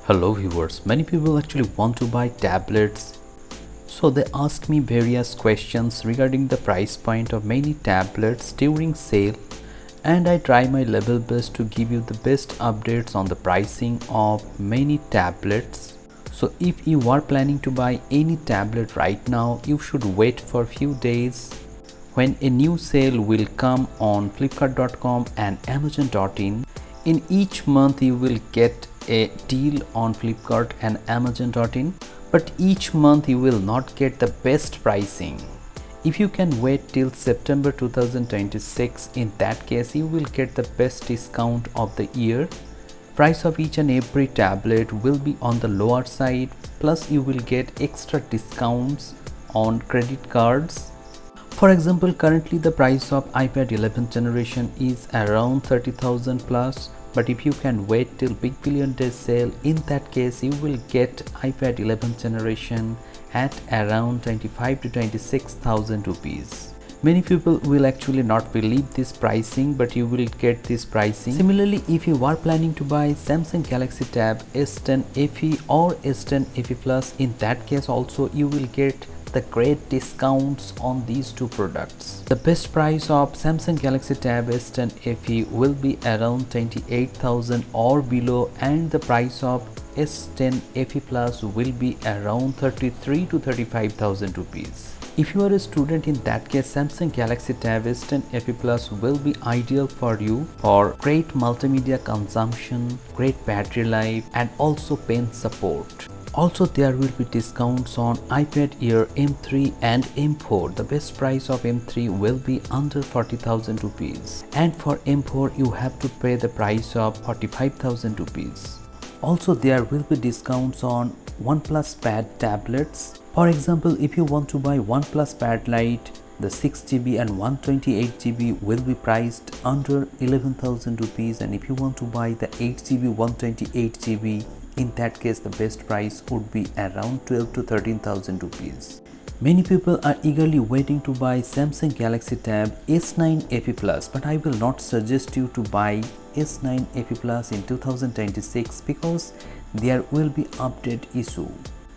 Hello viewers, many people actually want to buy tablets, so they ask me various questions regarding the price point of many tablets during sale, and I try my level best to give you the best updates on the pricing of many tablets. So if you are planning to buy any tablet right now, you should wait for a few days when a new sale will come on flipkart.com and amazon.in. In each month you will get a deal on Flipkart and amazon.in, but each month you will not get the best pricing. If you can wait till September 2026, in that case you will get the best discount of the year. Price of each and every tablet will be on the lower side, plus you will get extra discounts on credit cards. For example, currently the price of iPad 11th generation is around 30,000 plus, but if you can wait till Big Billion Days sale, in that case you will get iPad 11th generation at around 25 to 26,000 rupees. Many people will actually not believe this pricing, but you will get this pricing. Similarly, if you are planning to buy Samsung Galaxy Tab S10 FE or S10 FE Plus, in that case also you will get the great discounts on these two products. The best price of Samsung Galaxy Tab S10 FE will be around 28,000 or below, and the price of S10 FE Plus will be around 33 to 35,000 rupees. If you are a student, in that case Samsung Galaxy Tab S10 FE Plus will be ideal for you for great multimedia consumption, great battery life, and also pen support. Also, there will be discounts on iPad Air M3 and M4. The best price of M3 will be under 40,000 rupees, and for M4 you have to pay the price of 45,000 rupees. Also, there will be discounts on Oneplus Pad tablets. For example, if you want to buy Oneplus Pad Lite, the 6GB and 128GB will be priced under 11,000 rupees, and if you want to buy the 8GB 128GB, in that case the best price would be around 12 to 13,000 rupees. Many people are eagerly waiting to buy Samsung Galaxy Tab S9 FE Plus, but I will not suggest you to buy S9 FE Plus in 2026 because there will be update issue.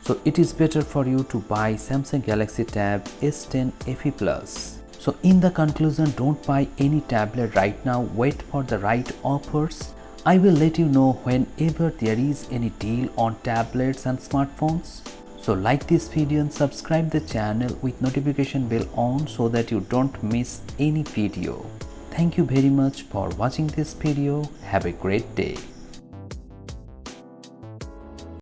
So it is better for you to buy Samsung Galaxy Tab S10 FE Plus. So in the conclusion, don't buy any tablet right now, wait for the right offers. I will let you know whenever there is any deal on tablets and smartphones. So like this video and subscribe the channel with notification bell on so that you don't miss any video. Thank you very much for watching this video. Have a great day.